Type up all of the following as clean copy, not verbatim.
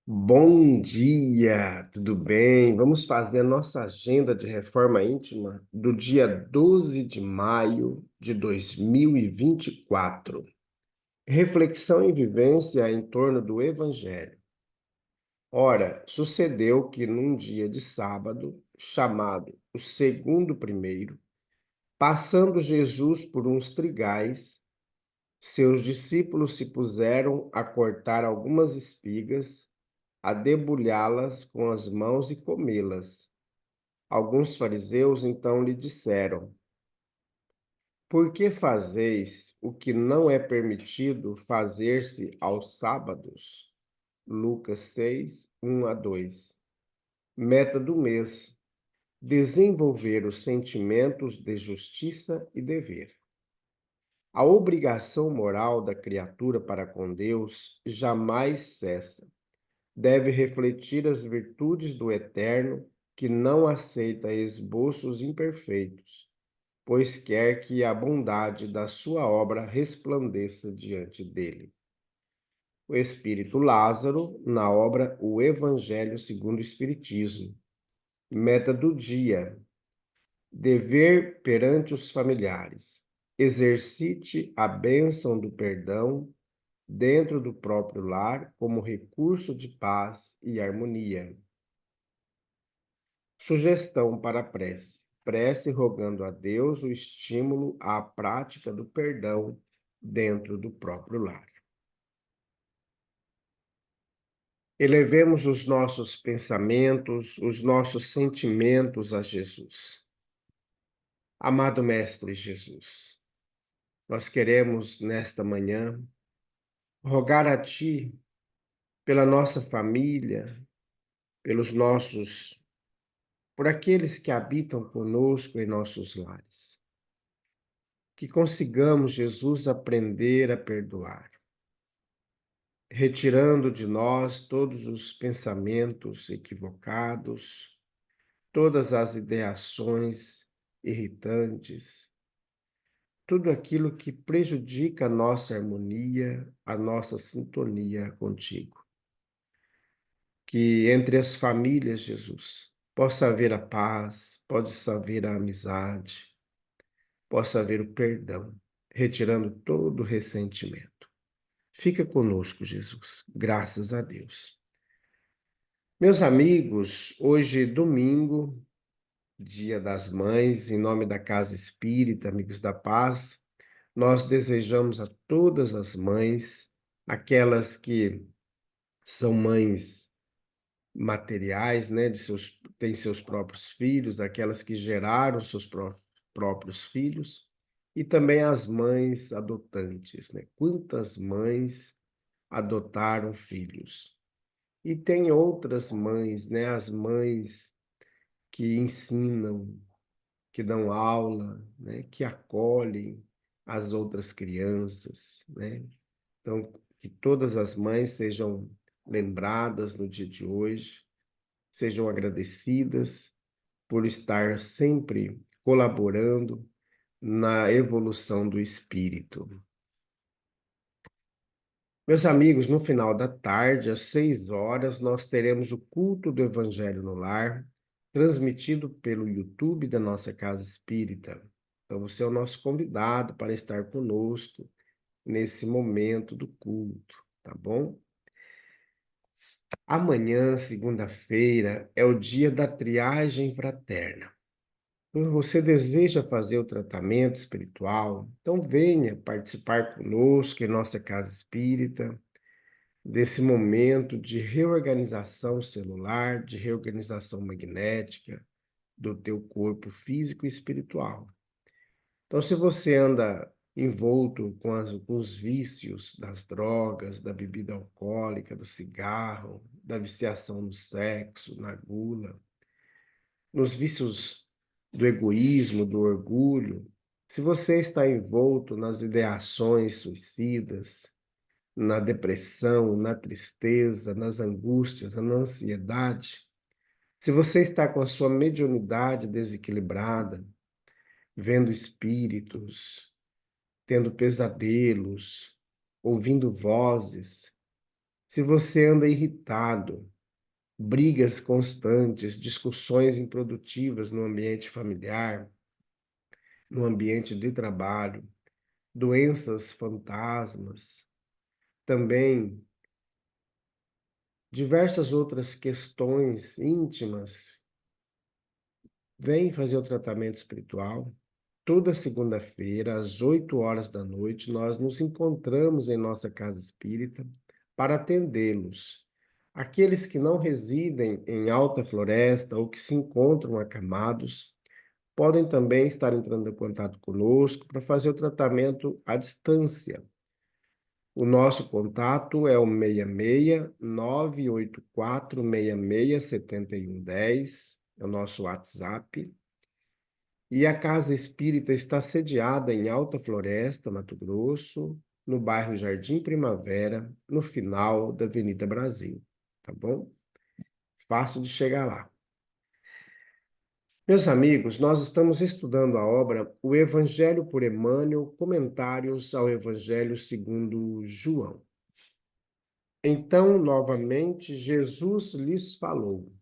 Bom dia, tudo bem? Vamos fazer a nossa agenda de reforma íntima do dia 12 de maio de 2024. Reflexão e vivência em torno do Evangelho. Ora, sucedeu que num dia de sábado, chamado o segundo primeiro, passando Jesus por uns trigais, seus discípulos se puseram a cortar algumas espigas, a debulhá-las com as mãos e comê-las. Alguns fariseus então lhe disseram: Por que fazeis o que não é permitido fazer-se aos sábados? Lucas 6, 1 a 2. Meta do mês: desenvolver os sentimentos de justiça e dever. A obrigação moral da criatura para com Deus jamais cessa. Deve refletir as virtudes do Eterno, que não aceita esboços imperfeitos, pois quer que a bondade da sua obra resplandeça diante dele. O Espírito Lázaro, na obra O Evangelho segundo o Espiritismo. Meta do dia: dever perante os familiares. Exercite a bênção do perdão dentro do próprio lar como recurso de paz e harmonia. Sugestão para a prece. Prece rogando a Deus o estímulo à prática do perdão dentro do próprio lar. Elevemos os nossos pensamentos, os nossos sentimentos a Jesus. Amado Mestre Jesus, nós queremos nesta manhã rogar a Ti pela nossa família, pelos nossos, por aqueles que habitam conosco em nossos lares. Que consigamos, Jesus, aprender a perdoar, retirando de nós todos os pensamentos equivocados, todas as ideações irritantes, tudo aquilo que prejudica a nossa harmonia, a nossa sintonia contigo. Que entre as famílias, Jesus, possa haver a paz, possa haver a amizade, possa haver o perdão, retirando todo o ressentimento. Fica conosco, Jesus. Graças a Deus. Meus amigos, hoje domingo, Dia das Mães, em nome da Casa Espírita, Amigos da Paz, nós desejamos a todas as mães, aquelas que são mães materiais, né, têm seus próprios filhos, aquelas que geraram seus próprios filhos, e também as mães adotantes, né? Quantas mães adotaram filhos? E tem outras mães, né? As mães que ensinam, que dão aula, né? Que acolhem as outras crianças, né? Então, que todas as mães sejam lembradas no dia de hoje, sejam agradecidas por estar sempre colaborando na evolução do espírito. Meus amigos, no final da tarde, às 6 horas, nós teremos o culto do Evangelho no Lar, transmitido pelo YouTube da nossa Casa Espírita. Então, você é o nosso convidado para estar conosco nesse momento do culto, tá bom? Amanhã, segunda-feira, é o dia da triagem fraterna. Então, você deseja fazer o tratamento espiritual? Então, venha participar conosco em nossa Casa Espírita, desse momento de reorganização celular, de reorganização magnética do teu corpo físico e espiritual. Então, se você anda envolto com os vícios das drogas, da bebida alcoólica, do cigarro, da viciação no sexo, na gula, nos vícios do egoísmo, do orgulho, se você está envolto nas ideações suicidas, na depressão, na tristeza, nas angústias, na ansiedade, se você está com a sua mediunidade desequilibrada, vendo espíritos, tendo pesadelos, ouvindo vozes, se você anda irritado, brigas constantes, discussões improdutivas no ambiente familiar, no ambiente de trabalho, doenças fantasmas, também diversas outras questões íntimas, vem fazer o tratamento espiritual. Toda segunda-feira, às 8 horas da noite, nós nos encontramos em nossa casa espírita para atendê-los. Aqueles que não residem em alta floresta ou que se encontram acamados, podem também estar entrando em contato conosco para fazer o tratamento à distância. O nosso contato é o 66 984 66 7110, é o nosso WhatsApp. E a Casa Espírita está sediada em Alta Floresta, Mato Grosso, no bairro Jardim Primavera, no final da Avenida Brasil, tá bom? Fácil de chegar lá. Meus amigos, nós estamos estudando a obra O Evangelho por Emmanuel, Comentários ao Evangelho segundo João. Então, novamente, Jesus lhes falou,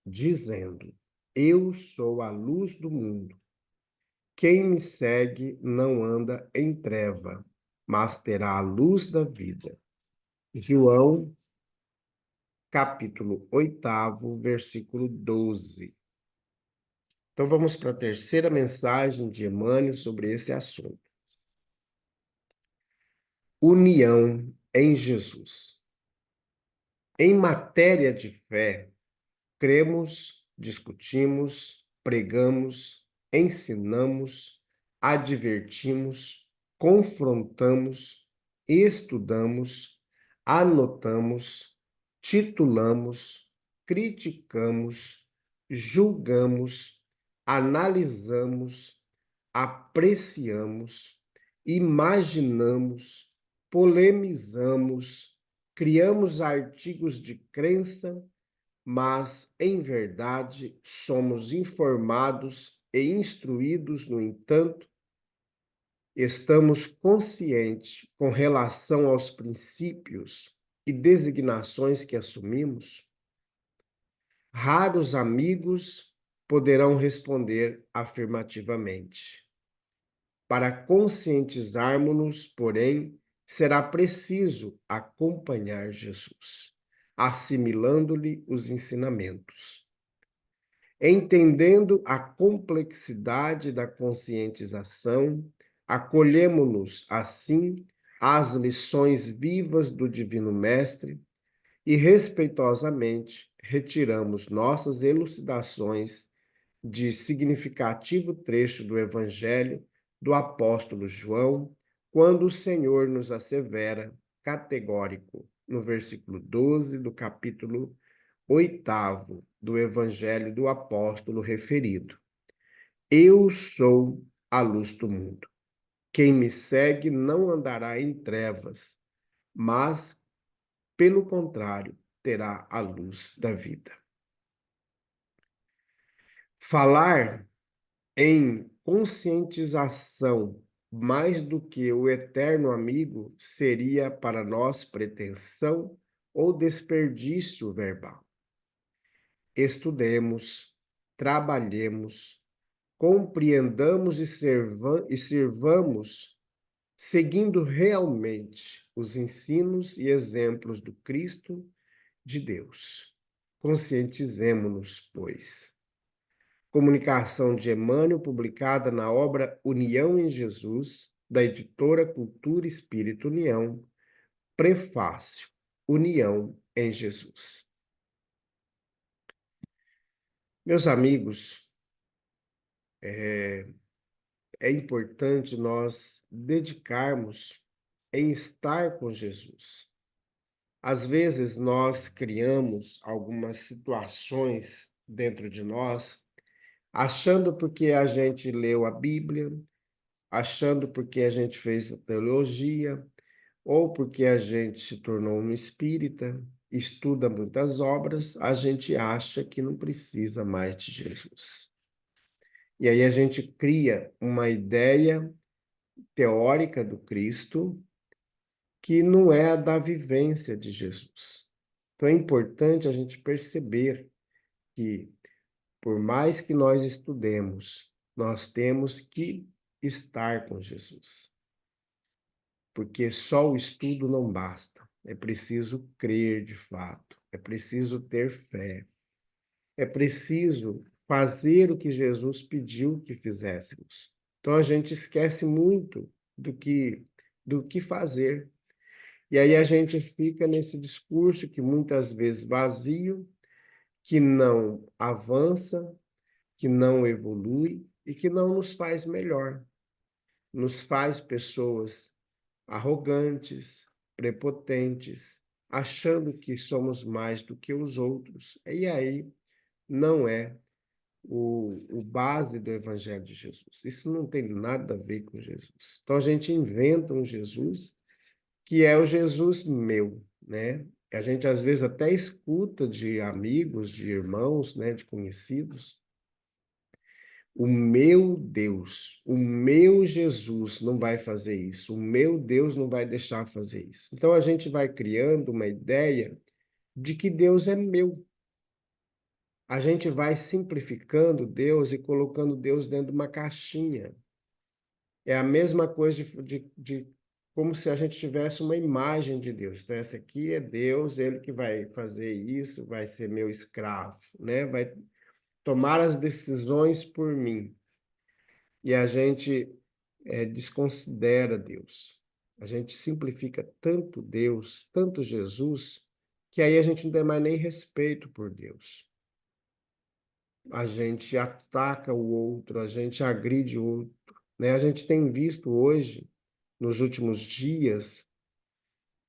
dizendo: Eu sou a luz do mundo. Quem me segue não anda em treva, mas terá a luz da vida. João, capítulo 8, versículo 12. Então vamos para a terceira mensagem de Emmanuel sobre esse assunto. União em Jesus. Em matéria de fé, cremos, discutimos, pregamos, ensinamos, advertimos, confrontamos, estudamos, anotamos, titulamos, criticamos, julgamos, analisamos, apreciamos, imaginamos, polemizamos, criamos artigos de crença, mas, em verdade, somos informados e instruídos, no entanto, estamos conscientes com relação aos princípios e designações que assumimos? Raros amigos poderão responder afirmativamente. Para conscientizarmos-nos, porém, será preciso acompanhar Jesus, assimilando-lhe os ensinamentos. Entendendo a complexidade da conscientização, acolhemo-nos, assim, às lições vivas do Divino Mestre e, respeitosamente, retiramos nossas elucidações de significativo trecho do Evangelho do apóstolo João, quando o Senhor nos assevera, categórico, no versículo 12 do capítulo 8 do Evangelho do apóstolo referido: Eu sou a luz do mundo. Quem me segue não andará em trevas, mas, pelo contrário, terá a luz da vida. Falar em conscientização mais do que o eterno amigo seria para nós pretensão ou desperdício verbal. Estudemos, trabalhemos, compreendamos e sirvamos, seguindo realmente os ensinos e exemplos do Cristo de Deus. Conscientizemo-nos, pois. Comunicação de Emmanuel, publicada na obra União em Jesus, da editora Cultura Espírito União, prefácio, União em Jesus. Meus amigos, é importante nós dedicarmos em estar com Jesus. Às vezes nós criamos algumas situações dentro de nós, achando porque a gente leu a Bíblia, achando porque a gente fez a teologia, ou porque a gente se tornou um espírita, estuda muitas obras, a gente acha que não precisa mais de Jesus. E aí a gente cria uma ideia teórica do Cristo, que não é a da vivência de Jesus. Então é importante a gente perceber que, por mais que nós estudemos, nós temos que estar com Jesus. Porque só o estudo não basta. É preciso crer de fato, é preciso ter fé, é preciso fazer o que Jesus pediu que fizéssemos. Então a gente esquece muito do que fazer. E aí a gente fica nesse discurso que muitas vezes vazio, que não avança, que não evolui e que não nos faz melhor, nos faz pessoas arrogantes, prepotentes, achando que somos mais do que os outros. E aí não é o base do Evangelho de Jesus. Isso não tem nada a ver com Jesus. Então a gente inventa um Jesus que é o Jesus meu, né? A gente às vezes até escuta de amigos, de irmãos, né, de conhecidos, o meu Deus, o meu Jesus não vai fazer isso, o meu Deus não vai deixar fazer isso. Então a gente vai criando uma ideia de que Deus é meu. A gente vai simplificando Deus e colocando Deus dentro de uma caixinha. É a mesma coisa de como se a gente tivesse uma imagem de Deus. Então, essa aqui é Deus, ele que vai fazer isso, vai ser meu escravo, né? Vai tomar as decisões por mim. E a gente desconsidera Deus. A gente simplifica tanto Deus, tanto Jesus, que aí a gente não tem mais nem respeito por Deus. A gente ataca o outro, a gente agride o outro, né? A gente tem visto hoje, nos últimos dias,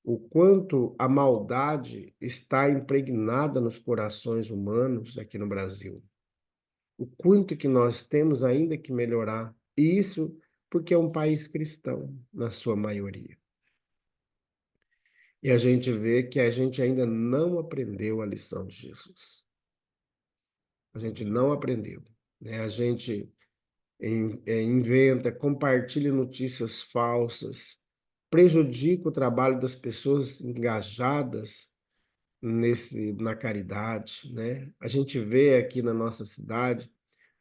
o quanto a maldade está impregnada nos corações humanos aqui no Brasil. O quanto que nós temos ainda que melhorar. E isso porque é um país cristão, na sua maioria. E a gente vê que a gente ainda não aprendeu a lição de Jesus. A gente não aprendeu, né? A gente inventa, compartilha notícias falsas, prejudica o trabalho das pessoas engajadas na caridade, né? A gente vê aqui na nossa cidade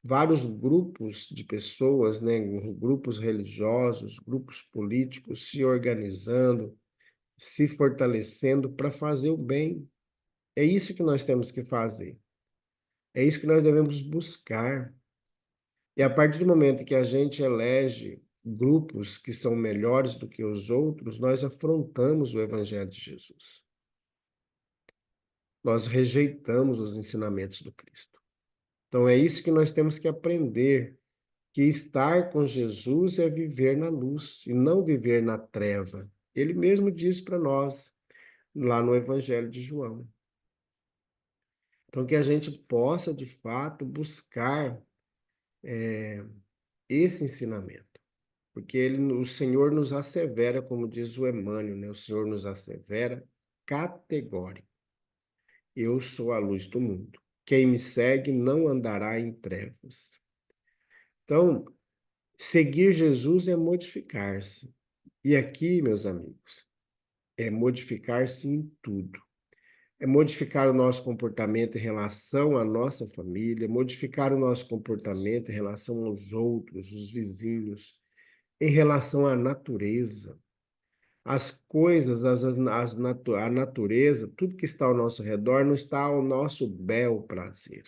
vários grupos de pessoas, né? Grupos religiosos, grupos políticos se organizando, se fortalecendo para fazer o bem. É isso que nós temos que fazer. É isso que nós devemos buscar. E a partir do momento que a gente elege grupos que são melhores do que os outros, nós afrontamos o Evangelho de Jesus. Nós rejeitamos os ensinamentos do Cristo. Então é isso que nós temos que aprender, que estar com Jesus é viver na luz e não viver na treva. Ele mesmo diz para nós lá no Evangelho de João. Então que a gente possa de fato buscar esse ensinamento. Porque o Senhor nos assevera, como diz o Emmanuel, né? O Senhor nos assevera categórico. Eu sou a luz do mundo. Quem me segue não andará em trevas. Então, seguir Jesus é modificar-se. E aqui, meus amigos, é modificar-se em tudo. É modificar o nosso comportamento em relação à nossa família, modificar o nosso comportamento em relação aos outros, os vizinhos, em relação à natureza. As coisas, a natureza, tudo que está ao nosso redor não está ao nosso bel prazer.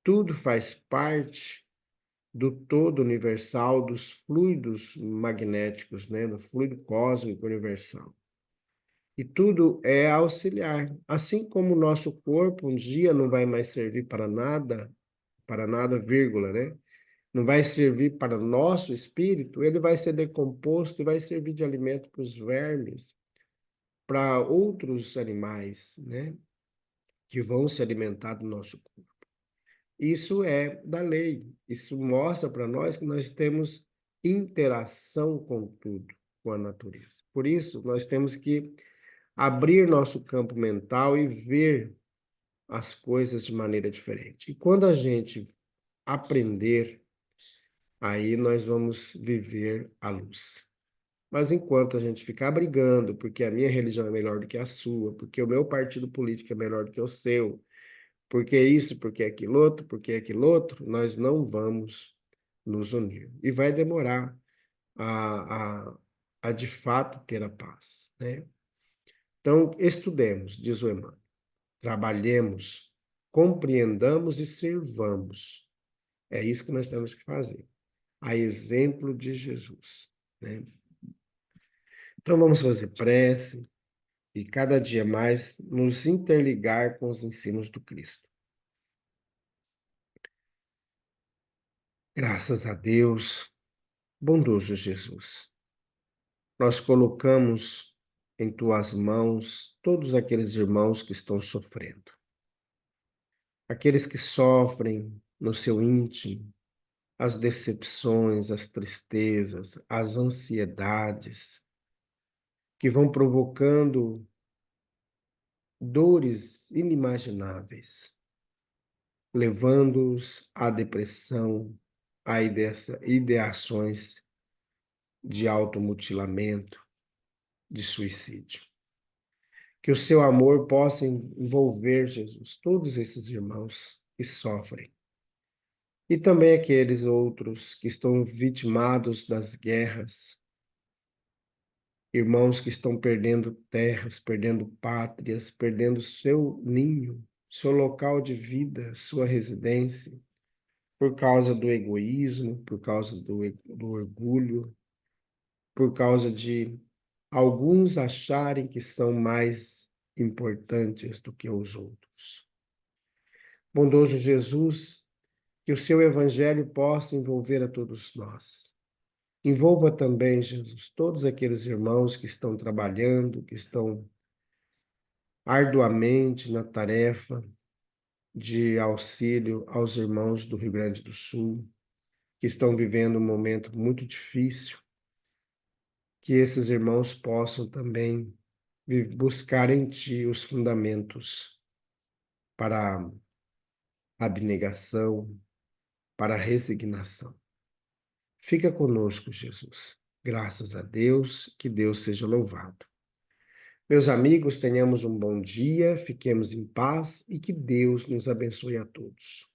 Tudo faz parte do todo universal, dos fluidos magnéticos, né? Do fluido cósmico universal. E tudo é auxiliar. Assim como o nosso corpo um dia não vai mais servir para nada, vírgula, né? Não vai servir para o nosso espírito, ele vai ser decomposto e vai servir de alimento para os vermes, para outros animais, né, que vão se alimentar do nosso corpo. Isso é da lei. Isso mostra para nós que nós temos interação com tudo, com a natureza. Por isso, nós temos que abrir nosso campo mental e ver as coisas de maneira diferente. E quando a gente aprender, aí nós vamos viver a luz. Mas enquanto a gente ficar brigando, porque a minha religião é melhor do que a sua, porque o meu partido político é melhor do que o seu, porque isso, porque aquilo outro, nós não vamos nos unir. E vai demorar a, a, a de fato ter a paz, né? Então, estudemos, diz o Emmanuel, trabalhemos, compreendamos e servamos. É isso que nós temos que fazer, a exemplo de Jesus, né? Então, vamos fazer prece e cada dia mais nos interligar com os ensinos do Cristo. Graças a Deus, bondoso Jesus, nós colocamos em tuas mãos todos aqueles irmãos que estão sofrendo, aqueles que sofrem no seu íntimo, as decepções, as tristezas, as ansiedades, que vão provocando dores inimagináveis, levando-os à depressão, a ideações de automutilamento, de suicídio. Que o seu amor possa envolver, Jesus, todos esses irmãos que sofrem. E também aqueles outros que estão vitimados das guerras, irmãos que estão perdendo terras, perdendo pátrias, perdendo seu ninho, seu local de vida, sua residência, por causa do egoísmo, por causa do orgulho, por causa de alguns acharem que são mais importantes do que os outros. Bondoso Jesus, que o seu evangelho possa envolver a todos nós. Envolva também, Jesus, todos aqueles irmãos que estão trabalhando, que estão arduamente na tarefa de auxílio aos irmãos do Rio Grande do Sul, que estão vivendo um momento muito difícil, que esses irmãos possam também buscar em Ti os fundamentos para a abnegação, para a resignação. Fica conosco, Jesus. Graças a Deus, que Deus seja louvado. Meus amigos, tenhamos um bom dia, fiquemos em paz e que Deus nos abençoe a todos.